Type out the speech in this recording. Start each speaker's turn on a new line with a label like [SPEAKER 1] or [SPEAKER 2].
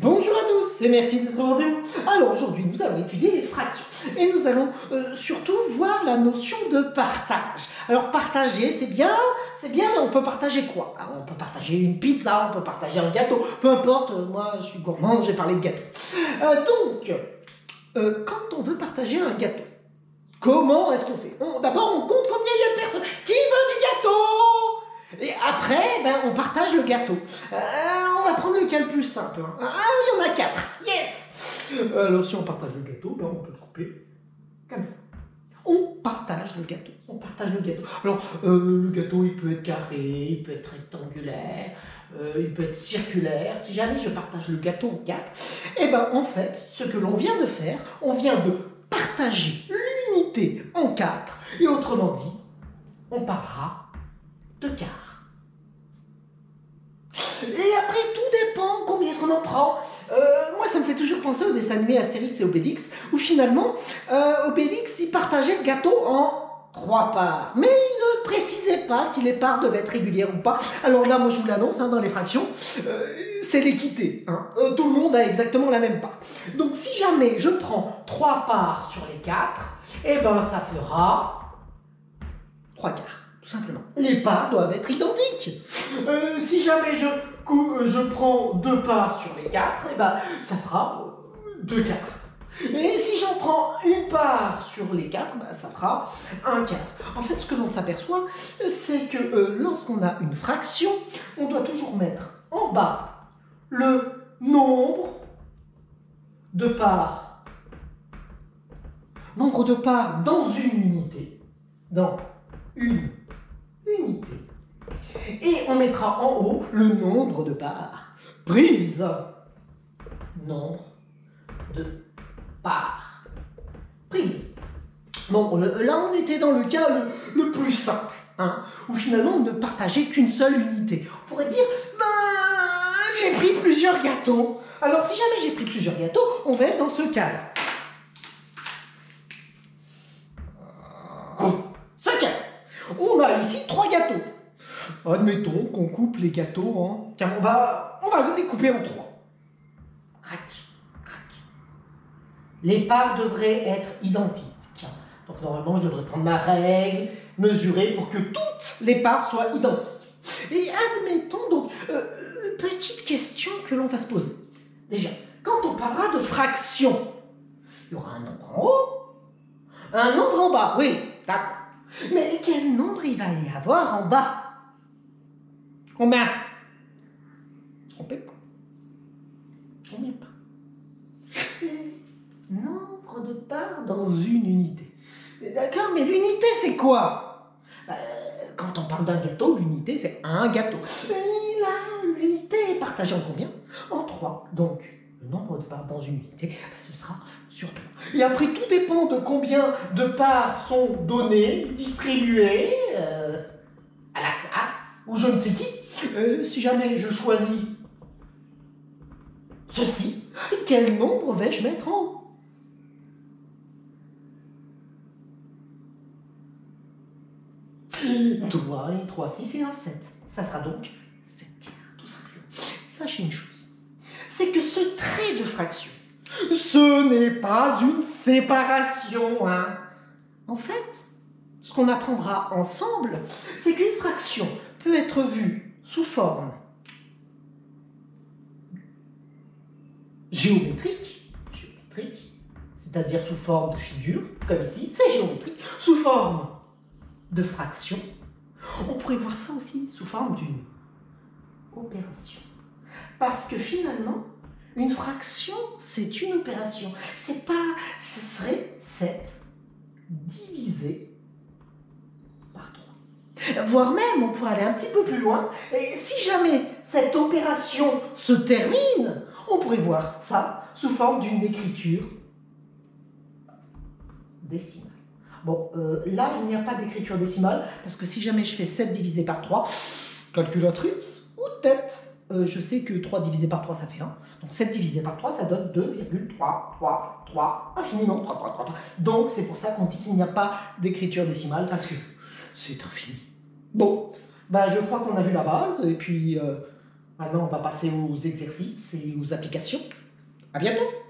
[SPEAKER 1] Bonjour à tous et merci d'être au rendez-vous. Alors aujourd'hui nous allons étudier les fractions et nous allons surtout voir la notion de partage. Alors partager c'est bien, on peut partager quoi? On peut partager une pizza, on peut partager un gâteau, peu importe, moi je suis gourmand, j'ai parlé de gâteau. Quand on veut partager un gâteau, comment est-ce qu'on fait? D'abord on compte combien il y a de personnes. Qui veut du gâteau? Et après, on partage le gâteau. On va prendre le cas le plus simple. Ah, il y en a 4. Yes! Alors, si on partage le gâteau, on peut le couper comme ça. On partage le gâteau. Alors, le gâteau, il peut être carré, il peut être rectangulaire, il peut être circulaire. Si jamais je partage le gâteau en 4, en fait, ce que l'on vient de faire, on vient de partager l'unité en 4. Et autrement dit, on parlera de quart. Et après, tout dépend combien est-ce qu'on en prend. Moi, ça me fait toujours penser au dessin animé Astérix et Obélix, où finalement, Obélix, il partageait le gâteau en 3 parts. Mais il ne précisait pas si les parts devaient être régulières ou pas. Alors là, moi, je vous l'annonce, dans les fractions, c'est l'équité. Tout le monde a exactement la même part. Donc, si jamais je prends 3 parts sur les 4, ça fera 3 quarts. Tout simplement. Les parts doivent être identiques. Si jamais je prends 2 parts sur les 4, ça fera 2 quarts. Et si j'en prends une part sur les 4, ça fera 1 quart. En fait, ce que l'on s'aperçoit, c'est que lorsqu'on a une fraction, on doit toujours mettre en bas le nombre de parts. Nombre de parts dans une unité. Dans une unité. Et on mettra en haut le nombre de parts prises. Nombre de parts prises. Bon, là on était dans le cas le plus simple, où finalement on ne partageait qu'une seule unité. On pourrait dire, j'ai pris plusieurs gâteaux. Alors si jamais j'ai pris plusieurs gâteaux, on va être dans ce cas-là. On a ici 3 gâteaux. Admettons qu'on coupe les gâteaux en... Tiens, on va les couper en 3. Crac. Les parts devraient être identiques. Donc normalement, je devrais prendre ma règle, mesurer pour que toutes les parts soient identiques. Et admettons donc, petite question que l'on va se poser. Déjà, quand on parlera de fraction, il y aura un nombre en haut, un nombre en bas. Oui, d'accord. Mais quel nombre il va y avoir en bas? Combien? Trompez pas. Nombre de parts dans une unité. D'accord, mais l'unité c'est quoi? Quand on parle d'un gâteau, l'unité c'est un gâteau. Et là, l'unité est partagée en combien? En 3. Donc, le nombre de parts dans une unité, ce sera sur 3. Et après, tout dépend de combien de parts sont données, distribuées à la classe, ou je ne sais qui. Si jamais je choisis ceci, quel nombre vais-je mettre en haut? 3, 3, 6 et 1, 7. Ça sera donc 7 tiers, tout simplement. Sachez une chose, c'est que ce trait de fraction, ce n'est pas une séparation. En fait, ce qu'on apprendra ensemble, c'est qu'une fraction peut être vue sous forme géométrique, c'est-à-dire sous forme de figure, comme ici, c'est géométrique, sous forme de fraction. On pourrait voir ça aussi sous forme d'une opération. Parce que finalement, une fraction, c'est une opération. Ce serait 7 divisé par 3. Voire même, on pourrait aller un petit peu plus loin. Et si jamais cette opération se termine, on pourrait voir ça sous forme d'une écriture décimale. Bon, là, il n'y a pas d'écriture décimale, parce que si jamais je fais 7 divisé par 3, calculatrice ou tête, je sais que 3 divisé par 3, ça fait 1. Donc 7 divisé par 3, ça donne 2,3, infiniment, 3. Donc c'est pour ça qu'on dit qu'il n'y a pas d'écriture décimale, parce que c'est infini. Bon, je crois qu'on a vu la base, et puis Maintenant, on va passer aux exercices et aux applications. À bientôt!